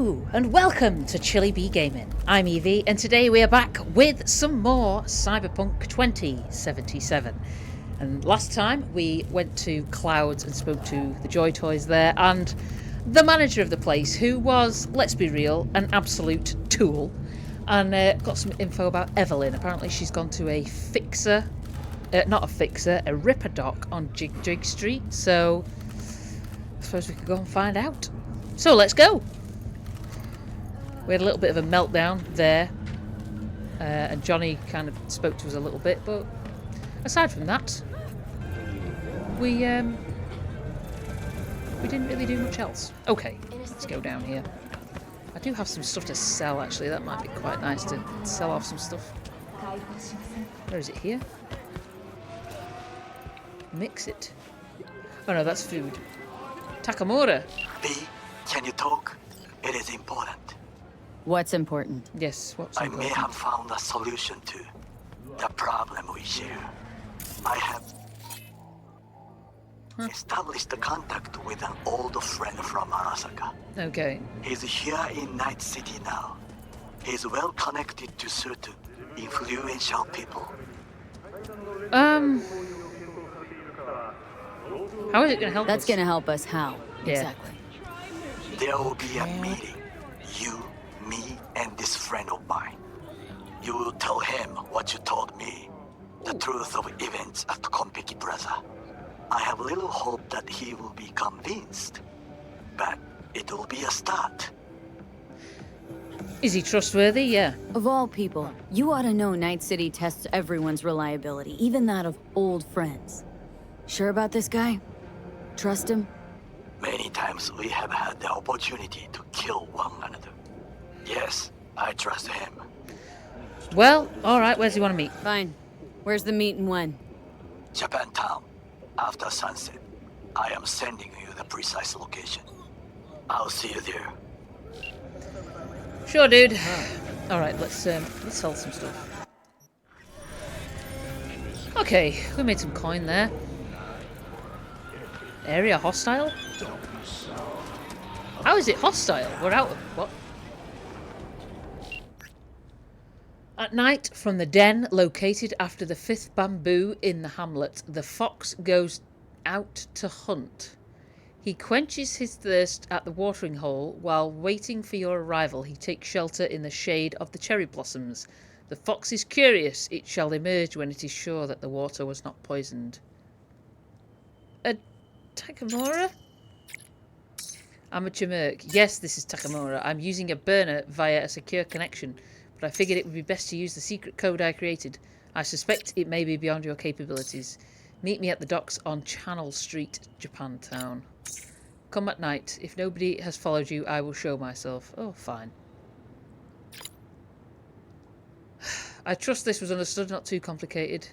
Hello and welcome to Chili Bee Gaming. I'm Evie and today we are back with some more Cyberpunk 2077. And last time we went to Clouds and spoke to the Joy Toys there and the manager of the place, who was, let's be real, an absolute tool, and got some info about Evelyn. Apparently she's gone to a fixer, not a fixer, a ripper dock on Jig Jig Street, so I suppose we could go and find out. So let's go! We had a little bit of a meltdown there, and Johnny kind of spoke to us a little bit, but aside from that, we didn't really do much else. Okay, let's go down here. I do have some stuff to sell, actually. That might be quite nice to sell off some stuff. Where is it? Here? Mix it. Oh no, that's food. Takamura! B, can you talk? It is important. What's important? Yes, what's important? I may have found a solution to the problem we share. I have established a contact with an old friend from Arasaka. Okay. He's here in Night City now. He's well connected to certain influential people. How is it going to help us? That's going to help us how? Yeah. Exactly. There will be a meeting. You, me, and this friend of mine. You will tell him what you told me. The truth of events at Konpeki Plaza. I have little hope that he will be convinced. But it will be a start. Is he trustworthy? Yeah. Of all people, you ought to know Night City tests everyone's reliability, even that of old friends. Sure about this guy? Trust him? Many times we have had the opportunity to kill one another. Yes, I trust him. Well, alright, where does he want to meet? Fine. Where's the meet and when? Japantown. After sunset. I am sending you the precise location. I'll see you there. Sure, dude. Alright, let's sell some stuff. Okay, we made some coin there. Area hostile? How is it hostile? We're out of... what? At night, from the den located after the 5th bamboo in the hamlet, the fox goes out to hunt. He quenches his thirst at the watering hole. While waiting for your arrival, he takes shelter in the shade of the cherry blossoms. The fox is curious. It shall emerge when it is sure that the water was not poisoned. A Takamura? Amateur Merc. Yes, this is Takamura. I'm using a burner via a secure connection, but I figured it would be best to use the secret code I created. I suspect it may be beyond your capabilities. Meet me at the docks on Channel Street, Japantown. Come at night. If nobody has followed you, I will show myself. Oh, fine. I trust this was understood, not too complicated.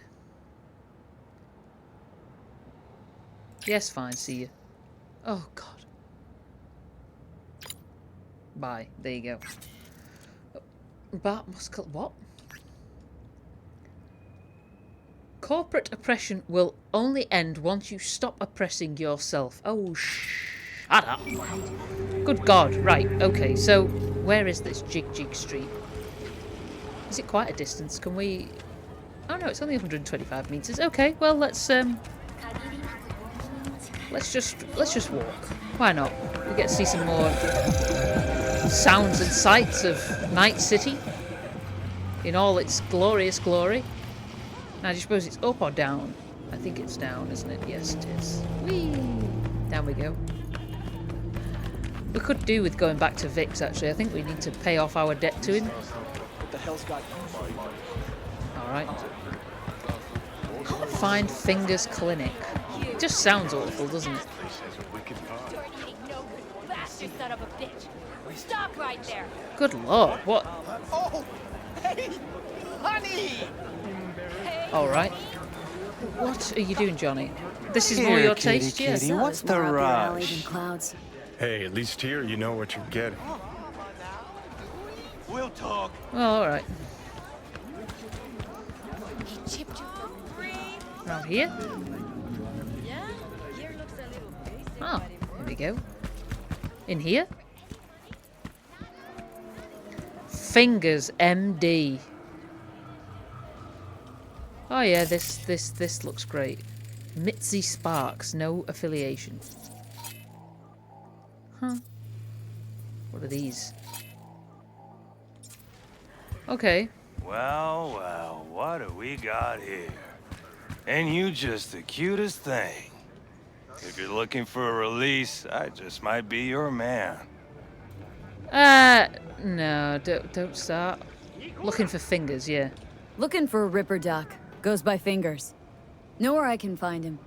Yes, fine, see you. Oh, God. Bye. There you go. Bart Muscle... what? Corporate oppression will only end once you stop oppressing yourself. Oh, shut up. Good God. Right, okay, so where is this Jig Jig Street? Is it quite a distance? Can we... oh, no, it's only 125 metres. Okay, well, let's just walk. Why not? We get to see some more sounds and sights of Night City in all its glorious glory. Now, do you suppose it's up or down? I think it's down, isn't it? Yes, it is. Whee! Down we go. We could do with going back to Vix, actually. I think we need to pay off our debt to him. What the hell's got you? Alright. Confronting Fingers Clinic. It just sounds awful, doesn't it? Son of a bitch. Stop right there. Good lord, what? Oh, hey, honey. Alright. What are you doing, Johnny? This is more your taste, yes? Kitty, what's the More up your alley rush? than Clouds. Hey, at least here you know what you're getting. We'll talk. Oh, alright. He chipped you for free. Around here? Yeah? Here looks a little basic. Oh, here we go. In here? Fingers, MD. Oh yeah, this looks great. Mitzi Sparks, no affiliation. Huh. What are these? Okay. Well, well, what do we got here? And you just the cutest thing. If you're looking for a release, I just might be your man. No, don't start. Looking for Fingers, yeah. Looking for a Ripper Doc. Goes by Fingers. Know where I can find him.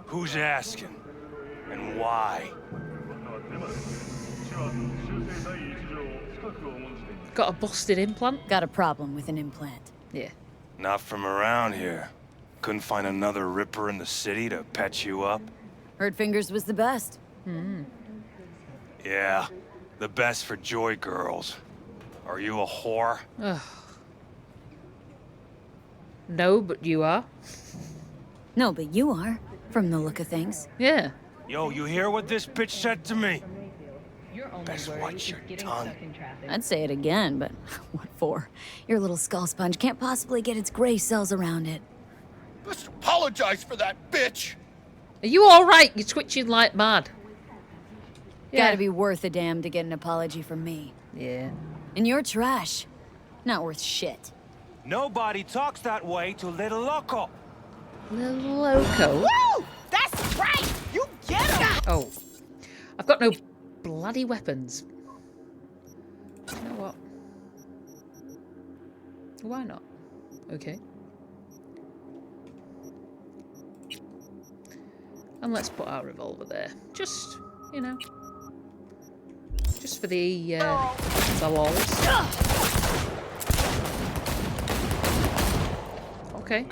Who's asking? And why? Got a busted implant? Got a problem with an implant. Yeah. Not from around here. Couldn't find another Ripper in the city to patch you up? Heard Fingers was the best. Yeah, the best for joy girls. Are you a whore? Ugh. No, but you are. No, but you are, from the look of things. Yeah. Yo, you hear what this bitch said to me? Your only Best worry watch is your getting tongue. stuck in traffic. I'd say it again, but what for? Your little skull sponge can't possibly get its gray cells around it. Let's apologize for that bitch. Are you alright? You're twitching like mad. Yeah. Gotta be worth a damn to get an apology from me. Yeah. And you're trash. Not worth shit. Nobody talks that way to Little Loco. Little loco. Woo! That's right! You get him! Oh. I've got no bloody weapons. You know what? Why not? Okay. And let's put our revolver there. Just, you know. Just for the lols. Okay.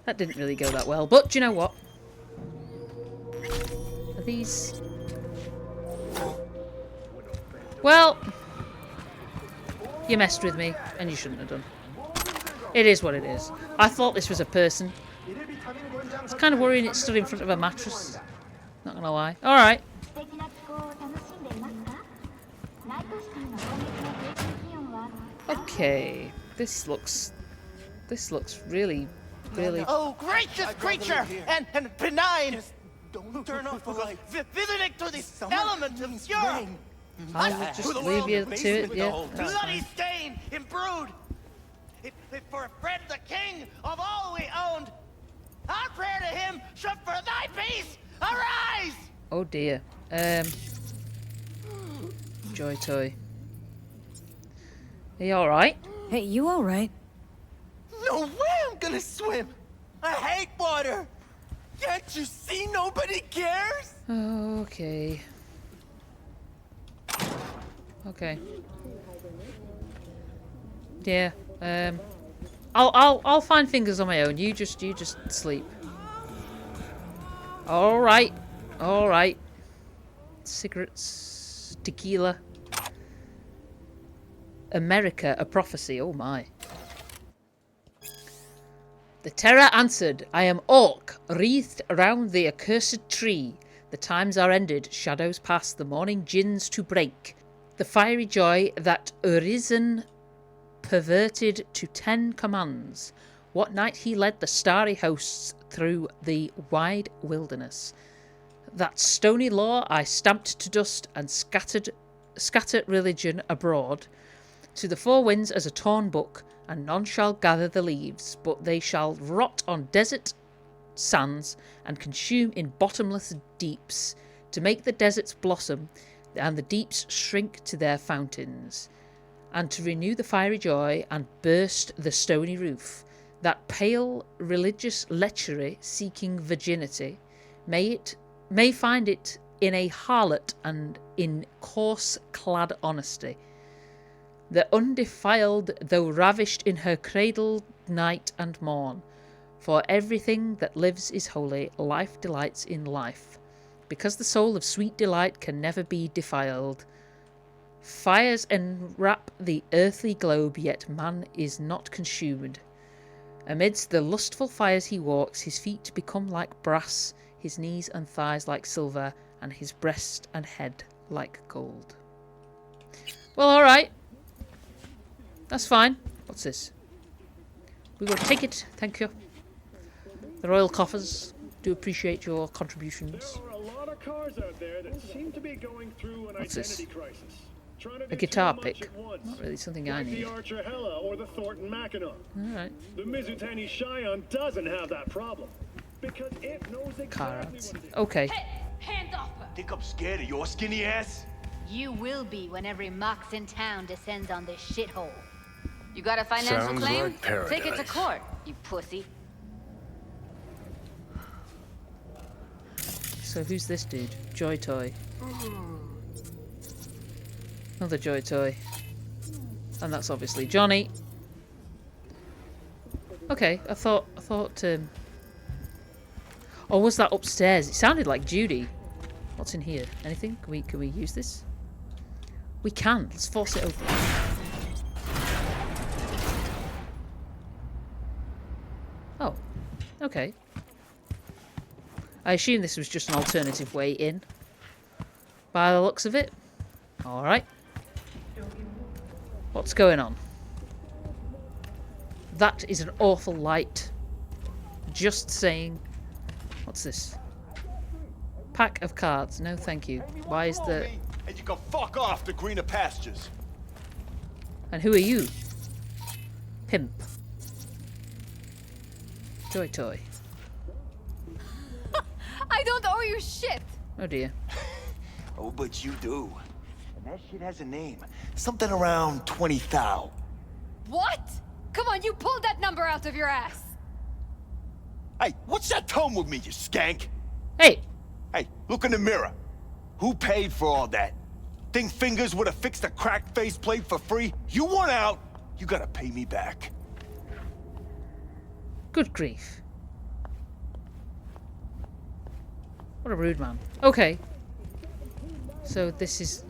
That didn't really go that well, but do you know what? Are these... Well, you messed with me, and you shouldn't have done. It is what it is. I thought this was a person. It's kind of worrying it stood in front of a mattress. Not gonna lie. Alright. Okay. This looks really... Oh, gracious creature! And benign! Don't turn off the light. Visiting to this element of pure! I'll just leave you to it, yeah. Bloody stain imbrued! If for a friend the king of all we owned, our prayer to him should for thy peace arise! Oh dear. Joy toy. Are you alright? Hey, you alright? No way I'm gonna swim! I hate water! Can't you see nobody cares? Okay. Okay. Yeah. I'll find Fingers on my own. You just sleep. All right. All right. Cigarettes, tequila. America, a prophecy. Oh my. The terror answered, I am Orc, wreathed around the accursed tree. The times are ended, shadows pass, the morning gins to break. The fiery joy that Urizen perverted to 10 commands. What night he led the starry hosts through the wide wilderness. That stony law I stamped to dust and scattered religion abroad. To the four winds as a torn book, and none shall gather the leaves, but they shall rot on desert sands and consume in bottomless deeps, to make the deserts blossom and the deeps shrink to their fountains, and to renew the fiery joy and burst the stony roof. That pale religious lechery seeking virginity may find it in a harlot and in coarse clad honesty. the undefiled, though ravished in her cradle night and morn. For everything that lives is holy, life delights in life. Because the soul of sweet delight can never be defiled. Fires enwrap the earthly globe, yet man is not consumed. Amidst the lustful fires he walks, his feet become like brass, his knees and thighs like silver, and his breast and head like gold. Well, alright. That's fine. What's this? We will take it, thank you. The royal coffers. Do appreciate your contributions. There are a lot of cars out there that seem to be going through an identity crisis. A guitar pick. Not really something I need. The Archer Hella or the Thornton Mackinac. Alright. The Mizutani Cheyenne doesn't have that problem. Because it knows Car exactly ads. what it is. Okay. Hey, hands off her! Think I'm scared of your skinny ass? You will be when every mox in town descends on this shithole. You got a financial Sounds claim? like paradise. Take it to court, you pussy. So who's this dude? Joy Toy. Another Joy Toy. And that's obviously Johnny. Okay, I thought oh, was that upstairs? It sounded like Judy. What's in here? Anything? Can we use this? We can. Let's force it open. Oh. Okay. I assume this was just an alternative way in. By the looks of it. Alright. What's going on? That is an awful light. Just saying. What's this? Pack of cards. No, thank you. Why is the... And you can fuck off to greener pastures. And who are you? Pimp. Joy Toy. I don't owe you shit! Oh dear. Oh, but you do. And that shit has a name. Something around 20,000. What? Come on, you pulled that number out of your ass! Hey, what's that tone with me, you skank? Hey! Hey, look in the mirror. Who paid for all that? Think Fingers would have fixed a cracked faceplate for free? You want out, you gotta pay me back. Good grief. What a rude man. Okay. So this is...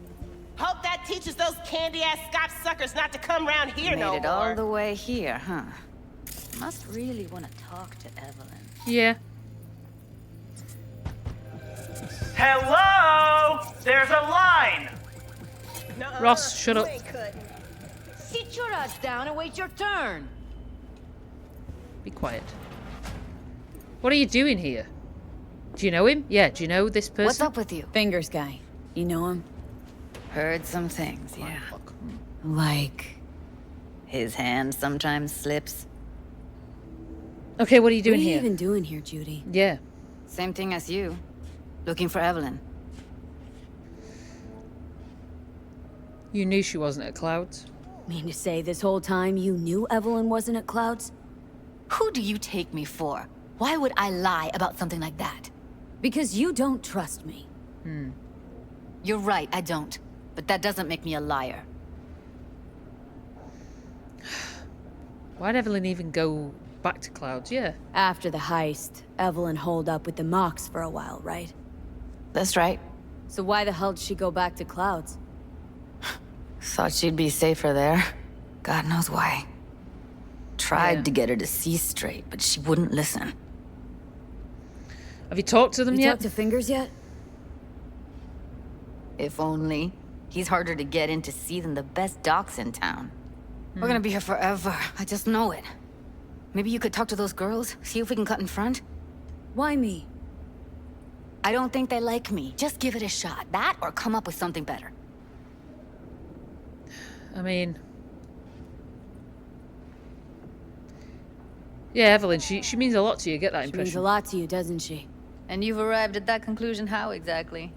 Hope that teaches those candy-ass Scotch suckers not to come round here no more. Made it all the way here, huh? Must really want to talk to Evelyn. Yeah. Hello? There's a line! Ross, shut up. Sit your ass down and wait your turn. Be quiet. What are you doing here? Do you know him? Yeah, do you know this person? What's up with you? Fingers guy. You know him? Heard some things, yeah. Like... his hand sometimes slips. Okay, what are you doing here? here? What are you even doing here, Judy? Yeah. Same thing as you. Looking for Evelyn. You knew she wasn't at Clouds. Mean to say this whole time you knew Evelyn wasn't at Clouds? Who do you take me for? Why would I lie about something like that? Because you don't trust me. You're right, I don't. But that doesn't make me a liar. Why'd Evelyn even go back to Clouds? Yeah. After the heist, Evelyn holed up with the Mox for a while, right? That's right. So why the hell did she go back to Clouds? Thought she'd be safer there. God knows why. Tried to get her to see straight, but she wouldn't listen. Have you talked to them You yet? talked to Fingers yet? If only. He's harder to get in to see than the best docs in town. We're gonna be here forever. I just know it. Maybe you could talk to those girls, see if we can cut in front? Why me? I don't think they like me. Just give it a shot. That or come up with something better. I mean... Yeah, Evelyn, she means a lot to you, get that She impression. means a lot to you, doesn't she? And you've arrived at that conclusion how exactly?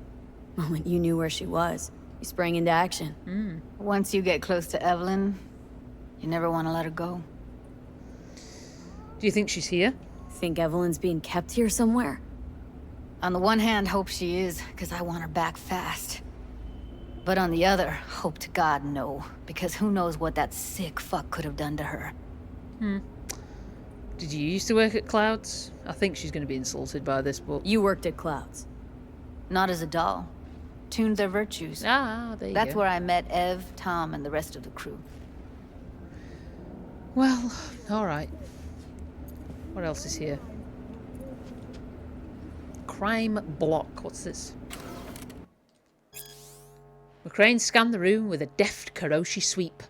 The moment you knew where she was, you sprang into action. Once you get close to Evelyn, you never want to let her go. Do you think she's here? Think Evelyn's being kept here somewhere? On the one hand, hope she is, because I want her back fast. But on the other, hope to God no. Because who knows what that sick fuck could have done to her. Did you used to work at Clouds? I think she's going to be insulted by this, but... You worked at Clouds. Not as a doll. Tuned their virtues. Ah, there you That's go. where I met Ev, Tom, and the rest of the crew. Well, alright. What else is here? Crime block. What's this? McCrane scanned the room with a deft Karoshi sweep.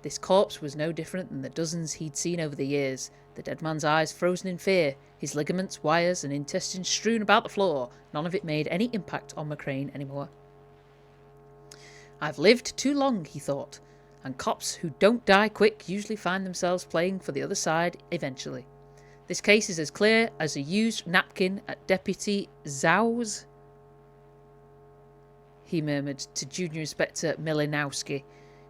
This corpse was no different than the dozens he'd seen over the years. The dead man's eyes frozen in fear, his ligaments, wires, and intestines strewn about the floor. None of it made any impact on McCrane anymore. I've lived too long, he thought, and cops who don't die quick usually find themselves playing for the other side eventually. This case is as clear as a used napkin at Deputy Zhou's, he murmured to Junior Inspector Milinowski.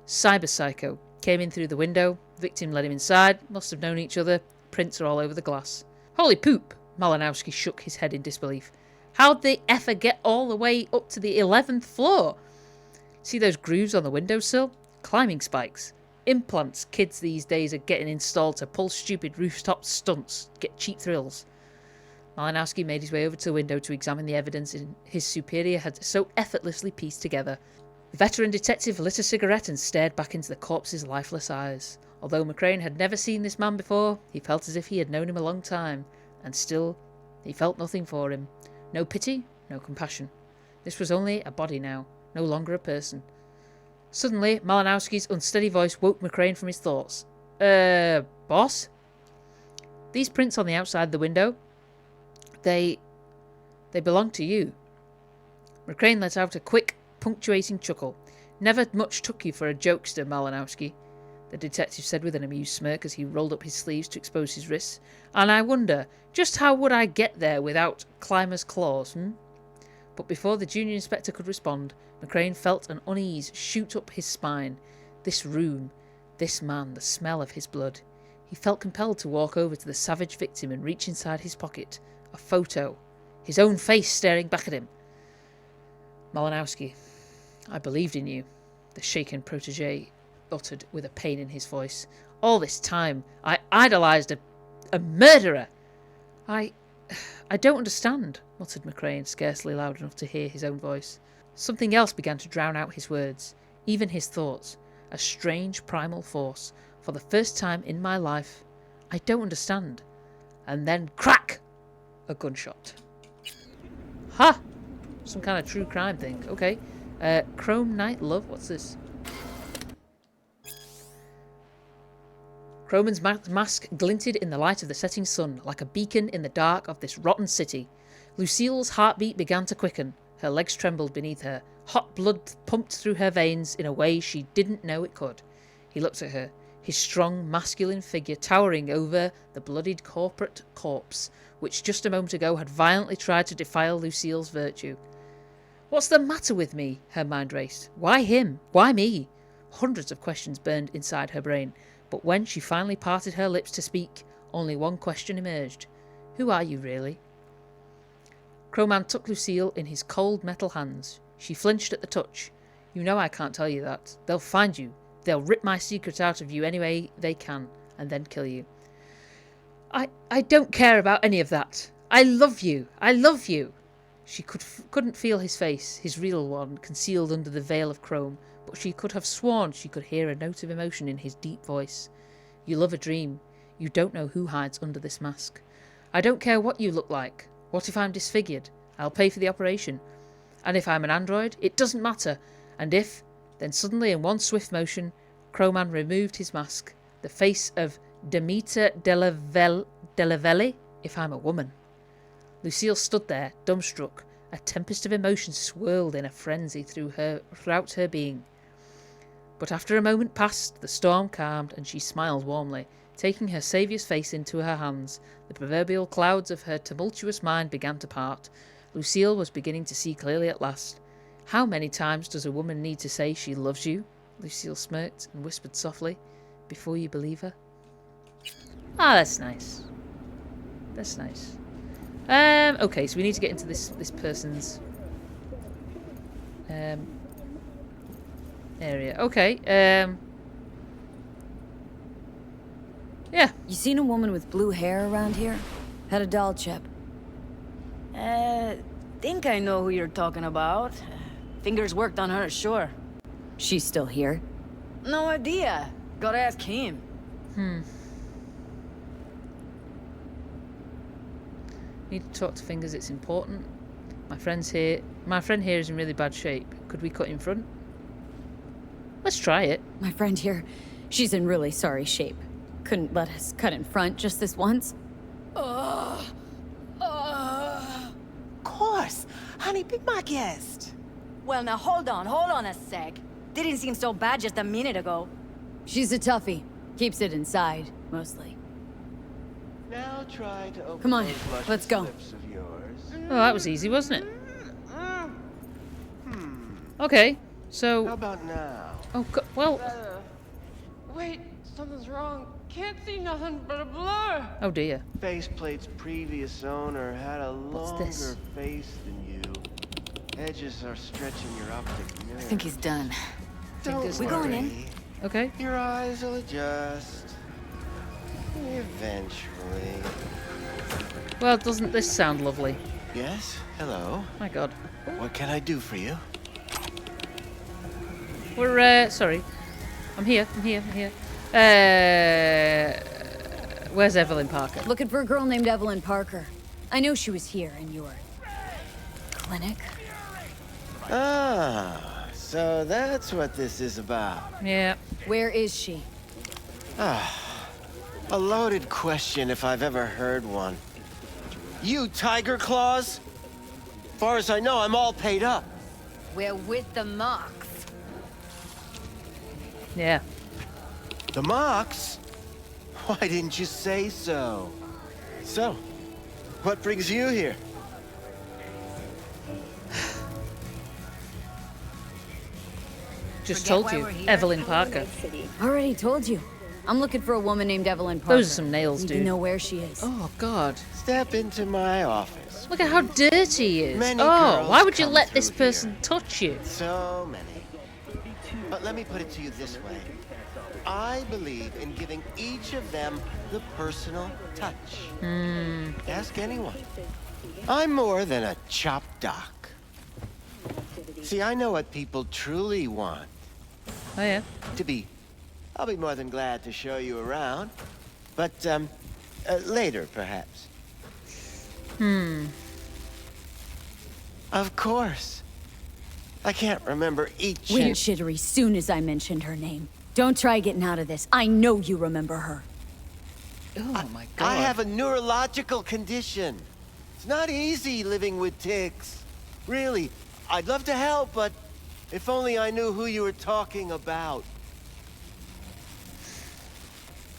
Cyber-psycho. Came in through the window. Victim led him inside. Must have known each other. Prints are all over the glass. Holy poop! Malinowski shook his head in disbelief. How'd they ever get all the way up to the 11th floor? See those grooves on the windowsill? Climbing spikes. Implants kids these days are getting installed to pull stupid rooftop stunts, get cheap thrills. Malinowski made his way over to the window to examine the evidence his superior had so effortlessly pieced together. The veteran detective lit a cigarette and stared back into the corpse's lifeless eyes. Although McCrane had never seen this man before, he felt as if he had known him a long time, and still, he felt nothing for him. No pity, no compassion. This was only a body now, no longer a person. Suddenly, Malinowski's unsteady voice woke McCrane from his thoughts. Boss? These prints on the outside of the window, they belong to you. McCrane let out a quick, punctuating chuckle. Never much took you for a jokester, Malinowski, the detective said with an amused smirk as he rolled up his sleeves to expose his wrists. And I wonder, just how would I get there without climber's claws, But before the junior inspector could respond, McCrane felt an unease shoot up his spine. This room, this man, the smell of his blood. He felt compelled to walk over to the savage victim and reach inside his pocket. A photo. His own face staring back at him. Malinowski, I believed in you, the shaken protégé uttered with a pain in his voice. All this time, I idolised a murderer. I don't understand, muttered McCrane, scarcely loud enough to hear his own voice. Something else began to drown out his words, even his thoughts. A strange primal force. For the first time in my life, I don't understand. And then crack! A gunshot. Ha! Some kind of true crime thing. Okay. Chrome Night Love. What's this? Croman's mask glinted in the light of the setting sun, like a beacon in the dark of this rotten city. Lucille's heartbeat began to quicken. Her legs trembled beneath her. Hot blood pumped through her veins in a way she didn't know it could. He looked at her, his strong, masculine figure towering over the bloodied corporate corpse, which just a moment ago had violently tried to defile Lucille's virtue. What's the matter with me? Her mind raced. Why him? Why me? Hundreds of questions burned inside her brain, but when she finally parted her lips to speak, only one question emerged. Who are you, really? Croman took Lucille in his cold metal hands. She flinched at the touch. You know I can't tell you that. They'll find you. They'll rip my secret out of you any way they can, and then kill you. I don't care about any of that. I love you. I love you. She couldn't feel his face, his real one, concealed under the veil of chrome, but she could have sworn she could hear a note of emotion in his deep voice. You love a dream. You don't know who hides under this mask. I don't care what you look like. What if I'm disfigured? I'll pay for the operation. And if I'm an android, it doesn't matter. And if... Then suddenly, in one swift motion, Croman removed his mask. The face of Demeter Delavelli, if I'm a woman. Lucille stood there, dumbstruck. A tempest of emotion swirled in a frenzy throughout her being. But after a moment passed, the storm calmed, and she smiled warmly. Taking her saviour's face into her hands, the proverbial clouds of her tumultuous mind began to part. Lucille was beginning to see clearly at last. How many times does a woman need to say she loves you? Lucille smirked and whispered softly, before you believe her. Ah, that's nice. That's nice. Okay, so we need to get into this person's area. Okay. Yeah. You seen a woman with blue hair around here? Had a doll chip. Think I know who you're talking about. Fingers worked on her, sure. She's still here? No idea. Gotta ask him. Need to talk to Fingers. It's important. My friend here is in really bad shape. Could we cut in front? Let's try it. My friend here, she's in really sorry shape. Couldn't let us cut in front just this once. Of course. Honey, be my guest. Well, now hold on a sec. Didn't seem so bad just a minute ago. She's a toughie. Keeps it inside, mostly. Now try to open Come on, those luscious let's go. lips of yours. Oh, that was easy, wasn't it? Okay, so... How about now? Oh, well... Wait, something's wrong. Can't see nothing but a blur. Oh dear. Faceplate's previous owner had a longer this? face than you. Edges are stretching your optic nerve. I think he's done. Don't We going in? worry. Okay. Your eyes will adjust. Eventually. Well, doesn't this sound lovely? Yes? Hello? My god. What can I do for you? We're, sorry. I'm here. Where's Evelyn Parker? Looking for a girl named Evelyn Parker. I know she was here in your... clinic. Ah, so that's what this is about. Yeah. Where is she? A loaded question if I've ever heard one. You Tiger Claws? Far as I know, I'm all paid up. We're with the moths. Yeah. The Mox? Why didn't you say so? So, what brings you here? Just told you. Evelyn Parker. Already told you. I'm looking for a woman named Evelyn Parker. Those are some nails, Need dude. to know where she is. Oh, God. Step into my office. Look at how dirty he is. Many Oh, girls why would you come let this through person here. touch you? So many. But let me put it to you this way. I believe in giving each of them the personal touch. Ask anyone. I'm more than a chop doc. See, I know what people truly want. Oh, yeah. I'll be more than glad to show you around. But, later, perhaps. Of course. I can't remember each Went and... shittery soon as I mentioned her name. Don't try getting out of this. I know you remember her. Oh, my God. I have a neurological condition. It's not easy living with tics. Really, I'd love to help, but if only I knew who you were talking about.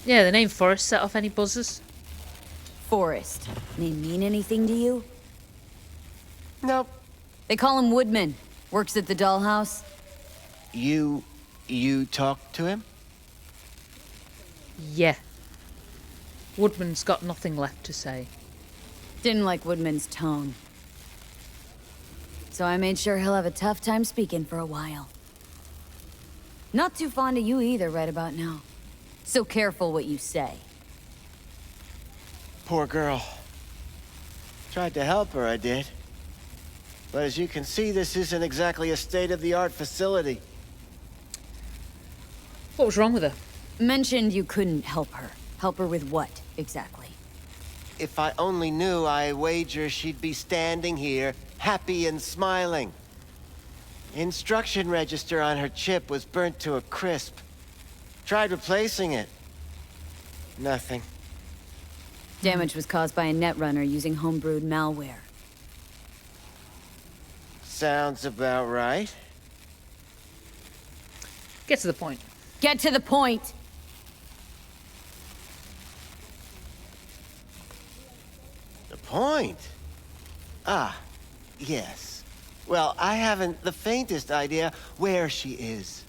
Yeah, the name Forrest set off any buzzers? Forrest. Name mean anything to you? Nope. They call him Woodman. Works at the dollhouse. You talked to him? Yeah. Woodman's got nothing left to say. Didn't like Woodman's tone. So I made sure he'll have a tough time speaking for a while. Not too fond of you either right about now. So careful what you say. Poor girl. Tried to help her, I did. But as you can see, this isn't exactly a state-of-the-art facility. What was wrong with her? Mentioned you couldn't help her. Help her with what, exactly? If I only knew, I wager she'd be standing here, happy and smiling. Instruction register on her chip was burnt to a crisp. Tried replacing it. Nothing. Damage was caused by a netrunner using homebrewed malware. Sounds about right. Get to the point. Get to the point! The point? Ah, yes. Well, I haven't the faintest idea where she is.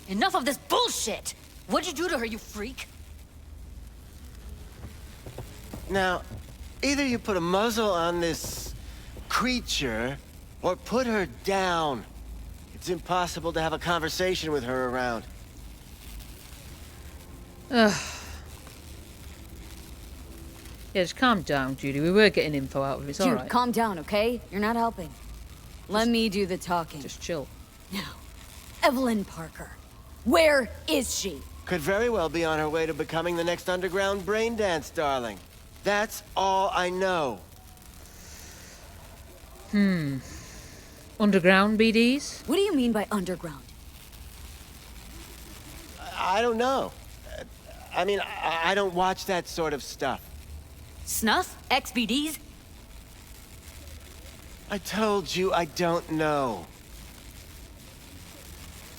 Enough of this bullshit! What'd you do to her, you freak? Now, either you put a muzzle on this creature, or put her down. It's impossible to have a conversation with her around. Ugh. Yeah, just calm down, Judy. We were getting info out of it. It's Dude, alright. calm down, okay? You're not helping. Let me do the talking. Just chill. Now, Evelyn Parker. Where is she? Could very well be on her way to becoming the next underground brain dance darling. That's all I know. Underground BDs? What do you mean by underground? I don't know. I mean, I don't watch that sort of stuff. Snuff? X-BDs? I told you I don't know.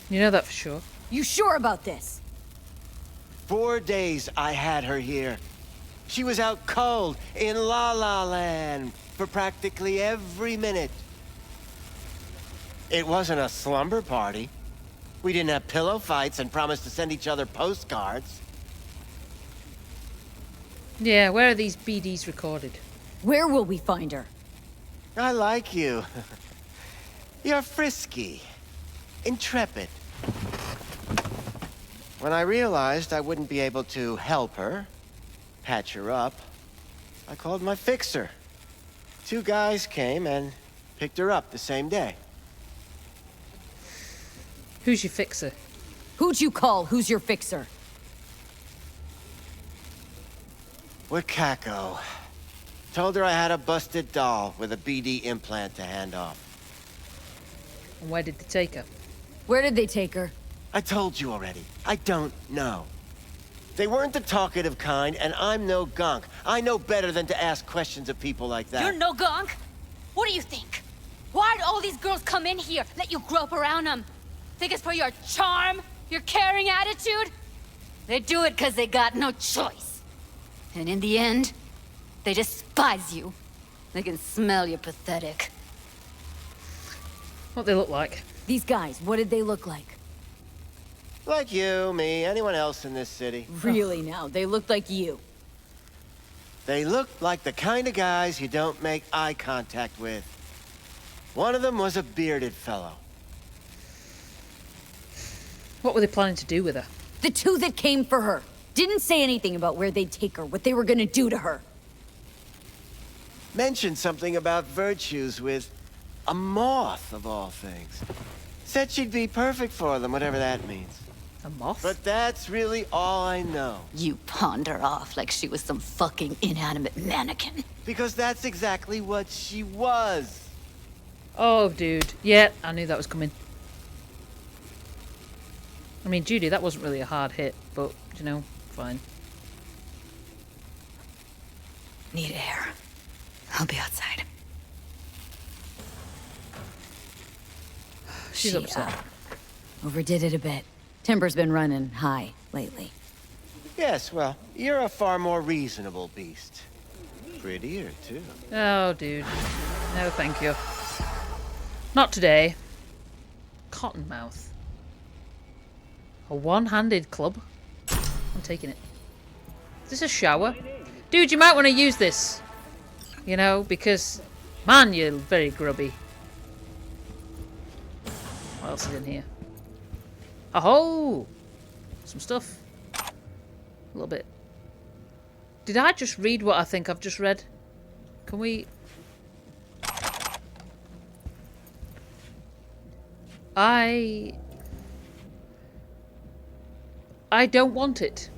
You know that for sure. You sure about this? 4 days I had her here. She was out cold in La La Land for practically every minute. It wasn't a slumber party. We didn't have pillow fights and promised to send each other postcards. Yeah, where are these BDs recorded? Where will we find her? I like you. You're frisky, intrepid. When I realized I wouldn't be able to help her, patch her up, I called my fixer. 2 guys came and picked her up the same day. Who's your fixer? Who'd you call? Who's your fixer? Wakako. Told her I had a busted doll with a BD implant to hand off. And where did they take her? Where did they take her? I told you already. I don't know. They weren't the talkative kind, and I'm no gunk. I know better than to ask questions of people like that. You're no gunk? What do you think? Why'd all these girls come in here, let you grope around them? Think it's for your charm? Your caring attitude? They do it because they got no choice. And in the end, they despise you. They can smell you're pathetic. What they look like? These guys, what did they look like? Like you, me, anyone else in this city. Really now, they looked like you. They looked like the kind of guys you don't make eye contact with. One of them was a bearded fellow. What were they planning to do with her? The 2 that came for her. Didn't say anything about where they'd take her, what they were gonna do to her. Mentioned something about virtues with a moth, of all things. Said she'd be perfect for them, whatever that means. A moth? But that's really all I know. You pawned her off like she was some fucking inanimate mannequin. Because that's exactly what she was. Oh, dude. Yeah, I knew that was coming. I mean, Judy, that wasn't really a hard hit, but, you know, fine. Need air. I'll be outside. She's upset. Overdid it a bit. Timber's been running high lately. Yes, well, you're a far more reasonable beast. Prettier, too. Oh, dude. No, thank you. Not today. Cottonmouth. A one-handed club? I'm taking it. Is this a shower? Dude, you might want to use this. You know, because... Man, you're very grubby. What else is in here? Oh! Some stuff. A little bit. Did I just read what I think I've just read? Can we... I don't want it.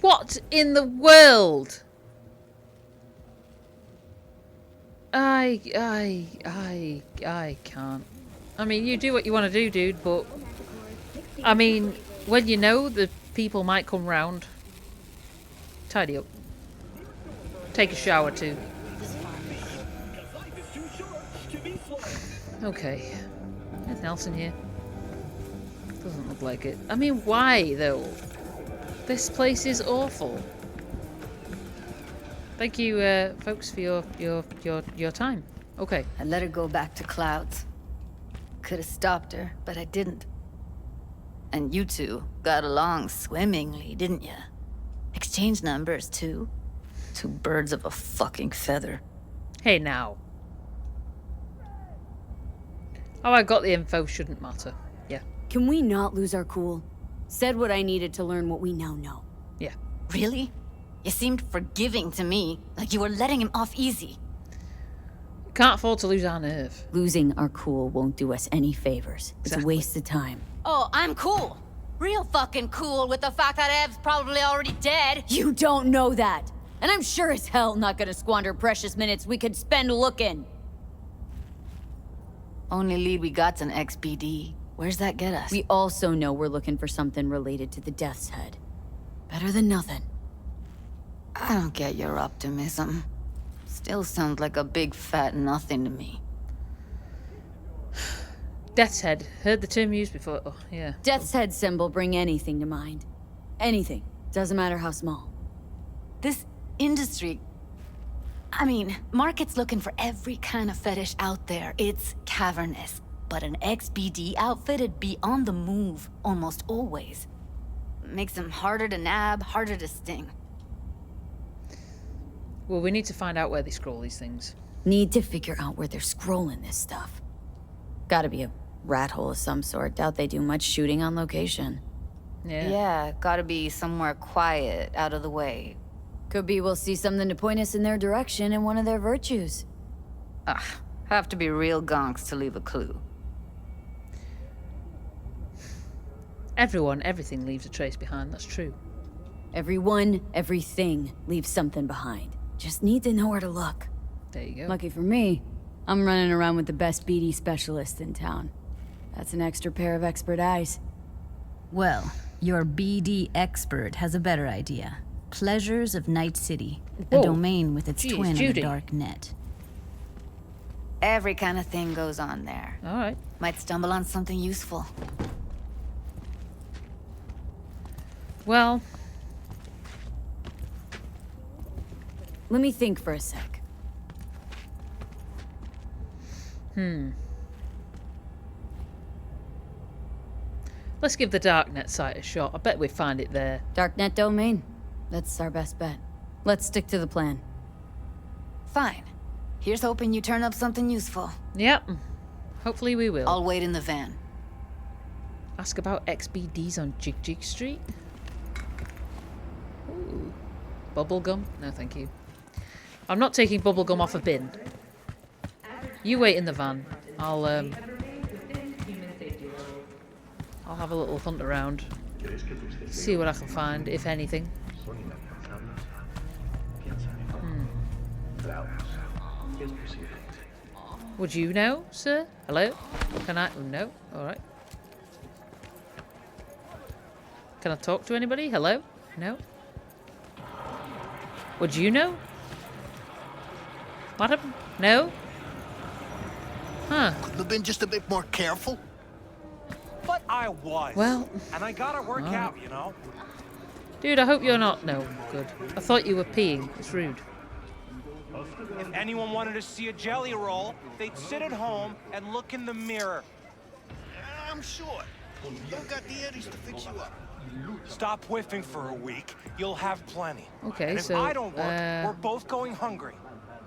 What in the world? I can't. I mean, you do what you want to do, dude, but... I mean, when you know the people might come round, tidy up. Take a shower, too. Okay. Anything else in here? Doesn't look like it. I mean, why, though? This place is awful. Thank you, folks, for your time. Okay. I let her go back to Clouds. Could have stopped her, but I didn't. And you two got along swimmingly, didn't ya? Exchanged numbers, too. 2 birds of a fucking feather. Hey, now. How I got the info shouldn't matter. Yeah. Can we not lose our cool? Said what I needed to learn what we now know. Yeah. Really? You seemed forgiving to me, like you were letting him off easy. Can't afford to lose our nerve. Losing our cool won't do us any favors. It's a waste of time. Oh, I'm cool. Real fucking cool with the fact that Ev's probably already dead. You don't know that. And I'm sure as hell not gonna squander precious minutes we could spend looking. Only lead we got's an X-BD. Where's that get us? We also know we're looking for something related to the Death's Head. Better than nothing. I don't get your optimism. Still sounds like a big fat nothing to me. Death's Head. Heard the term used before. Oh, yeah. Death's Head symbol bring anything to mind. Anything. Doesn't matter how small. This industry... I mean, market's looking for every kind of fetish out there. It's cavernous. But an X-BD outfit'd be on the move, almost always. Makes them harder to nab, harder to sting. Well, we need to find out where they scroll these things. Need to figure out where they're scrolling this stuff. Gotta be a rat hole of some sort. Doubt they do much shooting on location. Yeah, gotta be somewhere quiet, out of the way. Could be we'll see something to point us in their direction in one of their virtues. Ugh, have to be real gonks to leave a clue. Everyone, everything leaves a trace behind, that's true. Everyone, everything leaves something behind. Just need to know where to look. There you go. Lucky for me, I'm running around with the best BD specialist in town. That's an extra pair of expert eyes. Well, your BD expert has a better idea. Pleasures of Night City, Whoa. a domain with its twin in Judy. the dark net. Every kind of thing goes on there. All right. Might stumble on something useful. Well... Let me think for a sec. Let's give the Darknet site a shot. I bet we find it there. Darknet domain. That's our best bet. Let's stick to the plan. Fine. Here's hoping you turn up something useful. Yep. Hopefully we will. I'll wait in the van. Ask about X-BDs on Jig Jig Street. Ooh. Bubblegum? No, thank you. I'm not taking bubblegum off a bin. You wait in the van. I'll have a little hunt around. See what I can find, if anything. Would you know, sir? Hello? Can I? Oh, no. Alright. Can I talk to anybody? Hello? No? Would you know? Madam? No? Huh. Couldn't have been just a bit more careful. But I was. Well. And I gotta work out, you know? Dude, I hope you're not. No, good. I thought you were peeing. It's rude. If anyone wanted to see a jelly roll, they'd sit at home and look in the mirror. I'm sure. Don't got the eddies to fix you up. Stop whiffing for a week. You'll have plenty. Okay, and if so, I don't work, we're both going hungry.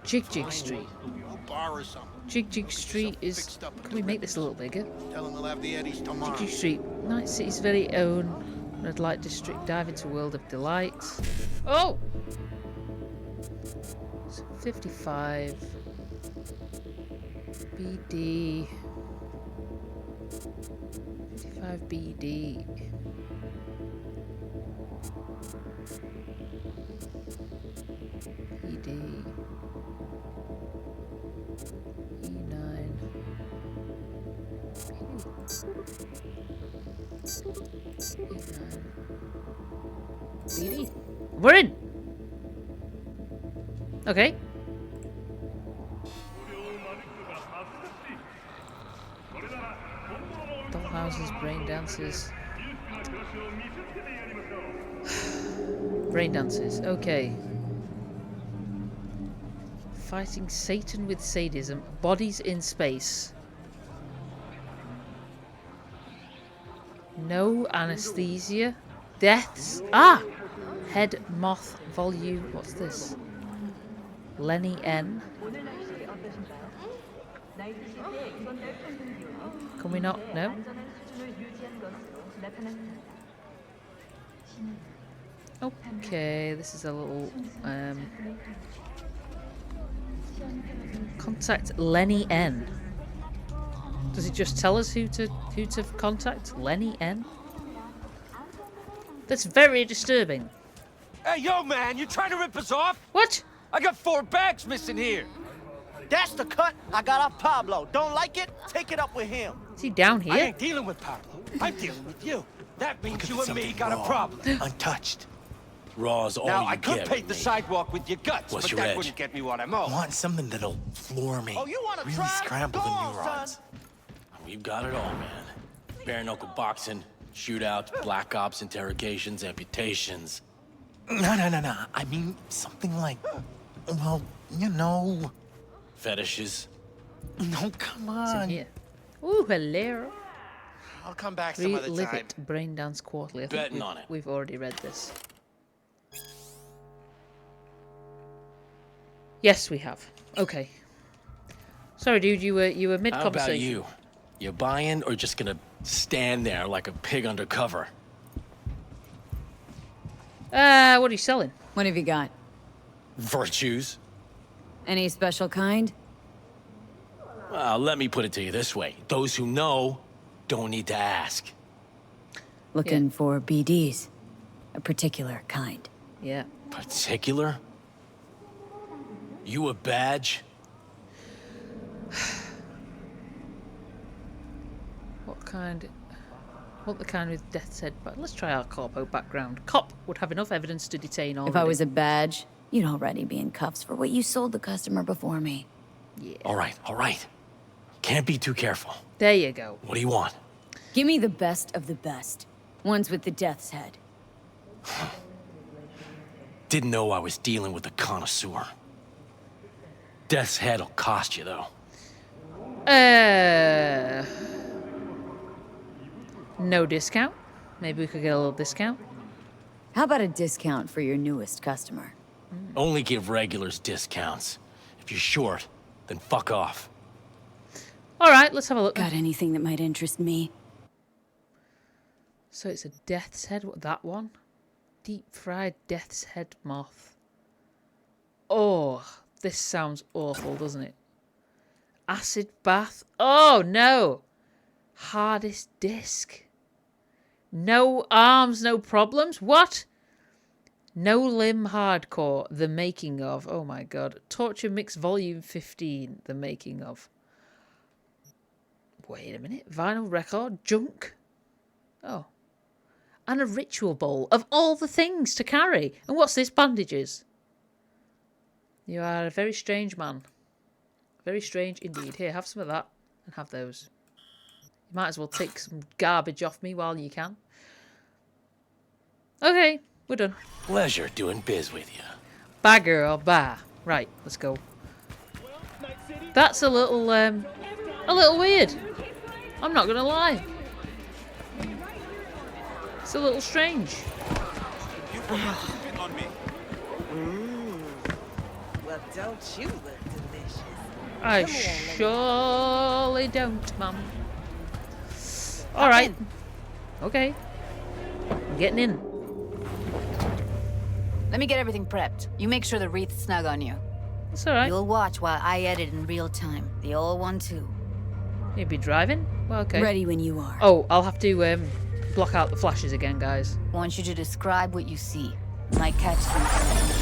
Jig Jig Street. I'll borrow some. Jig Jig Street is... Can we make this a little bigger? Tell them we'll have the eddies tomorrow. Jig Jig Street. Night City's very own red light district. Dive into a world of delights. Oh! 55. BD. 55 BD. BD. E9. BD. We're in! Okay. Dollhouses, brain dances. Brain dances, okay. Fighting Satan with sadism. Bodies in space. No anesthesia. Deaths. Ah! Head moth volume. What's this? Lenny N. Can we not? No? Okay, this is a little... contact Lenny N. Does it just tell us who to contact? Lenny N? That's very disturbing. Hey, yo, man, you trying to rip us off? What? I got 4 bags missing here. That's the cut I got off Pablo. Don't like it? Take it up with him. Is he down here? I ain't dealing with Pablo. I'm dealing with you. That means you and me got a problem. Untouched. Raw's all Now, you I could get paint with the me. sidewalk with your guts, What's but your that edge? wouldn't get me what I'm owed. Want something that'll floor me. Oh, you want to really try? scramble Go the on, neurons. son. We've got it all, man. Bare knuckle boxing, shootouts, black ops, interrogations, amputations. No. I mean, something like, well, you know, fetishes. No, come It's in on. here. Ooh, hello. I'll come back some other Relive time. it. Brain Dance Quarterly. I think Betting on it. we've already read this. Yes, we have. Okay. Sorry, dude. You were mid How conversation. about you? You buying or just gonna stand there like a pig under cover? What are you selling? What have you got? Virtues? Any special kind? Well, let me put it to you this way. Those who know don't need to ask. Looking for BDs. A particular kind. Yeah. Particular? You a badge? What kind? Want the kind with death's head? But let's try our corpo background. Cop would have enough evidence to detain already. If I was a badge, you'd already be in cuffs for what you sold the customer before me. Yeah. All right. Can't be too careful. There you go. What do you want? Give me the best of the best. Ones with the death's head. Didn't know I was dealing with a connoisseur. Death's head'll cost you, though. No discount? Maybe we could get a little discount? How about a discount for your newest customer? Only give regulars discounts. If you're short, then fuck off. Alright, let's have a look. Got anything that might interest me? So it's a death's head. What, that one? Deep fried death's head moth. Oh, this sounds awful, doesn't it? Acid bath. Oh, no. Hardest disc. No arms, no problems. What? No limb hardcore. The making of. Oh, my God. Torture Mix Volume 15. The making of. Wait a minute. Vinyl record. Junk. Oh. And a ritual bowl. Of all the things to carry. And what's this? Bandages. You are a very strange man. Very strange indeed. Here, have some of that. And have those. You might as well take some garbage off me while you can. Okay, we're done. Pleasure doing biz with you. Bye, girl. Bye. Right, let's go. That's a little weird. I'm not gonna lie. It's a little strange. Well, don't you look delicious? I surely don't, Mum. Alright. Okay. I'm getting in. Let me get everything prepped. You make sure the wreath's snug on you. It's alright. You'll watch while I edit in real time. The old one, too. You'll be driving? Well, okay. Ready when you are. Oh, I'll have to block out the flashes again, guys. Want you to describe what you see. Might catch something.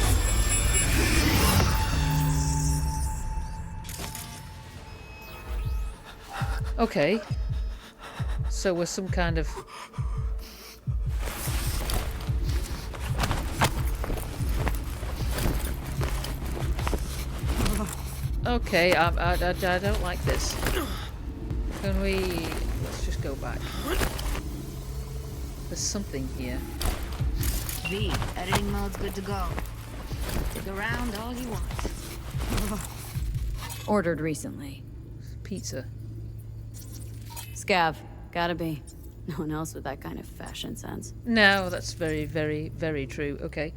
Okay. So we're some kind of... Okay, I don't like this. Can we... Let's just go back. There's something here. V, editing mode's good to go. Dig around all you want. Ordered recently. Pizza. Scav. Gotta be. No one else with that kind of fashion sense. No, that's very, very, very true. Okay.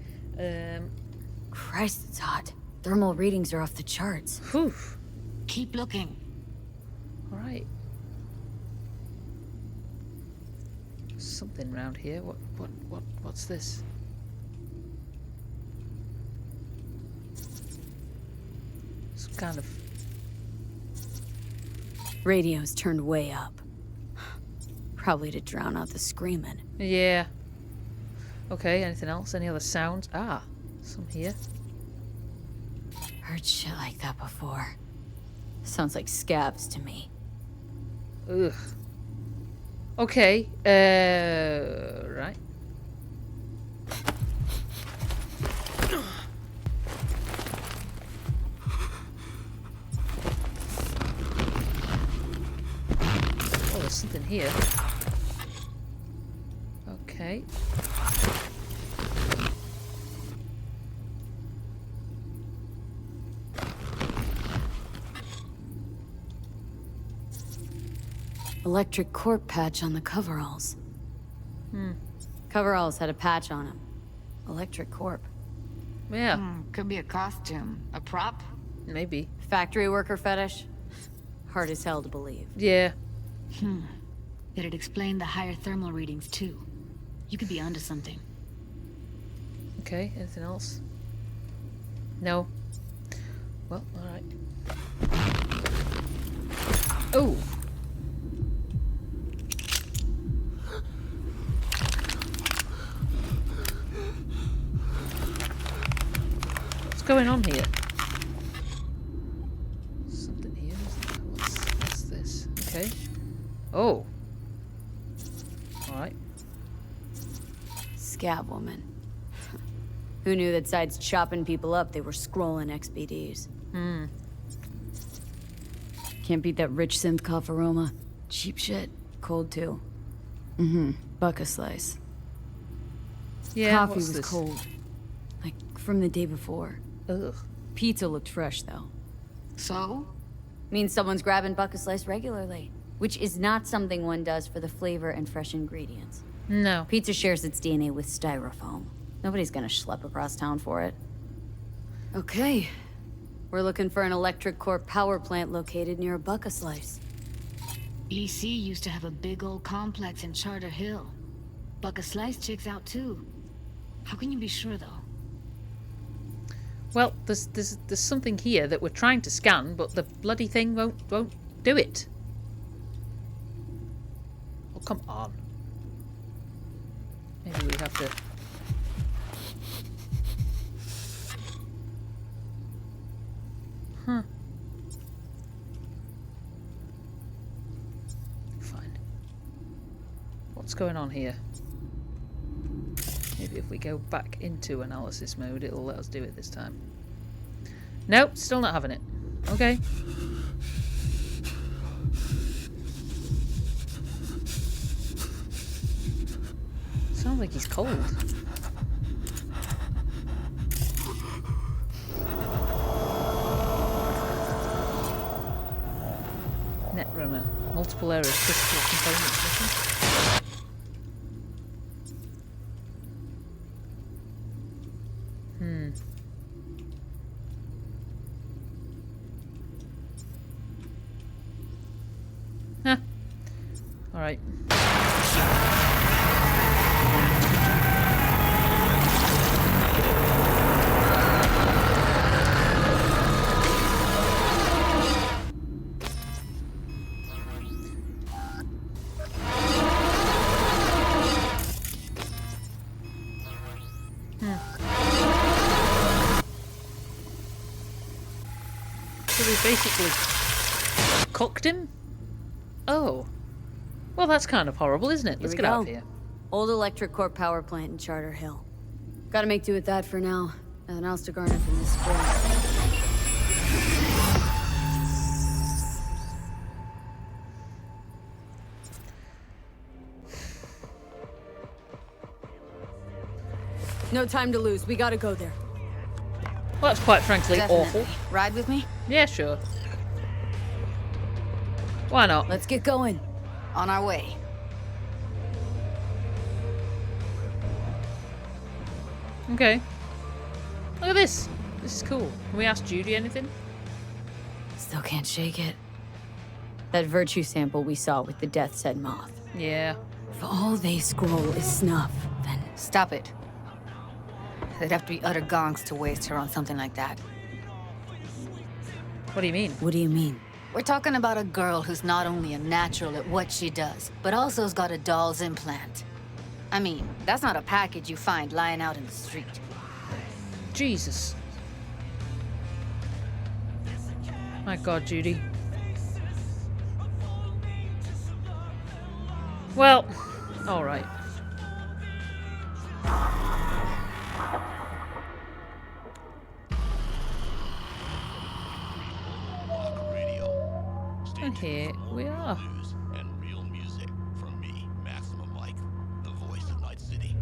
Christ, it's hot. Thermal readings are off the charts. Whew. Keep looking. Alright. Something around here. What's this? Some kind of... Radio's turned way up. Probably to drown out the screaming. Yeah. Okay, anything else? Any other sounds? Ah, some here. Heard shit like that before. Sounds like scabs to me. Ugh. Okay, right. Oh, there's something here. Okay. Electric corp patch on the coveralls. Coveralls had a patch on them. Electric corp. Yeah. Could be a costume. A prop? Maybe. Factory worker fetish? Hard as hell to believe. Yeah. It'd explain the higher thermal readings, too. You could be onto something. Okay, anything else? No. Well, alright. Oh! What's going on here? Something here, isn't there? What's this? Okay. Oh. Alright. Scab woman. Who knew that besides chopping people up, they were scrolling X-BDs? Can't beat that rich synth cough aroma. Cheap shit. Cold, too. Buck a slice. Yeah, Coffee what's was this? cold. Like, from the day before. Ugh. Pizza looked fresh, though. So? Means someone's grabbing buck a slice regularly. Which is not something one does for the flavor and fresh ingredients. No. Pizza shares its DNA with styrofoam. Nobody's gonna schlep across town for it. Okay. We're looking for an electric corp power plant located near a buck a slice. EC used to have a big old complex in Charter Hill. Buck a slice checks out, too. How can you be sure, though? Well, there's something here that we're trying to scan, but the bloody thing won't do it. Oh, come on. Maybe we have to... Huh. Fine. What's going on here? Maybe if we go back into analysis mode, it'll let us do it this time. Nope, still not having it. Okay. Sounds like he's cold. Netrunner. Multiple errors. Critical components missing. Huh. Alright. So we basically cooked him? Oh. Well, that's kind of horrible, isn't it? Let's get out of here. Old electric corp power plant in Charter Hill. Gotta make do with that for now. Nothing else to garner from this spring. No time to lose. We gotta go there. Well, that's quite frankly Definitely. awful. Ride with me? Yeah, sure. Why not? Let's get going. On our way. Okay. Look at this. This is cool. Can we ask Judy anything? Still can't shake it. That virtue sample we saw with the death's head moth. Yeah. If all they scroll is snuff, then... Stop it. They'd have to be utter gonks to waste her on something like that. What do you mean? What do you mean? We're talking about a girl who's not only a natural at what she does, but also has got a doll's implant. I mean, that's not a package you find lying out in the street. Jesus. My God, Judy. Well, all right. And here we are. And real music from me, Maximum Mike, the voice of Night City.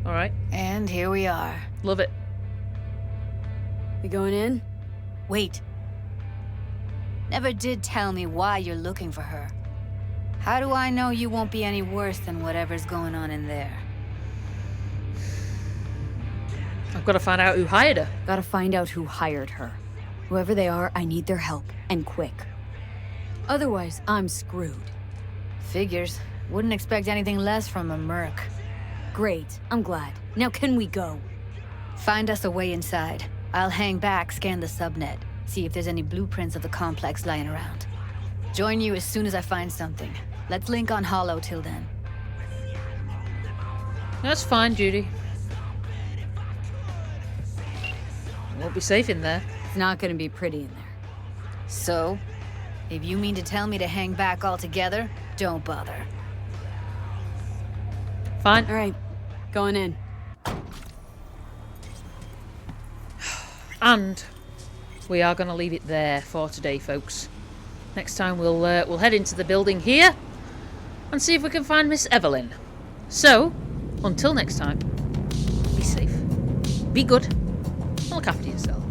All right. And here we are. Love it. We going in? Wait. Never did tell me why you're looking for her. How do I know you won't be any worse than whatever's going on in there? I've got to find out who hired her. Gotta find out who hired her. Whoever they are, I need their help, and quick. Otherwise, I'm screwed. Figures. Wouldn't expect anything less from a merc. Great, I'm glad. Now can we go? Find us a way inside. I'll hang back, scan the subnet, see if there's any blueprints of the complex lying around. Join you as soon as I find something. Let's link on Hollow till then. That's fine, Judy. Won't be safe in there. It's not gonna be pretty in there. So, if you mean to tell me to hang back altogether, don't bother. Fine. All right, going in. And we are going to leave it there for today, folks. Next time we'll head into the building here and see if we can find Miss Evelyn. So, until next time, be safe, be good, and look after yourself.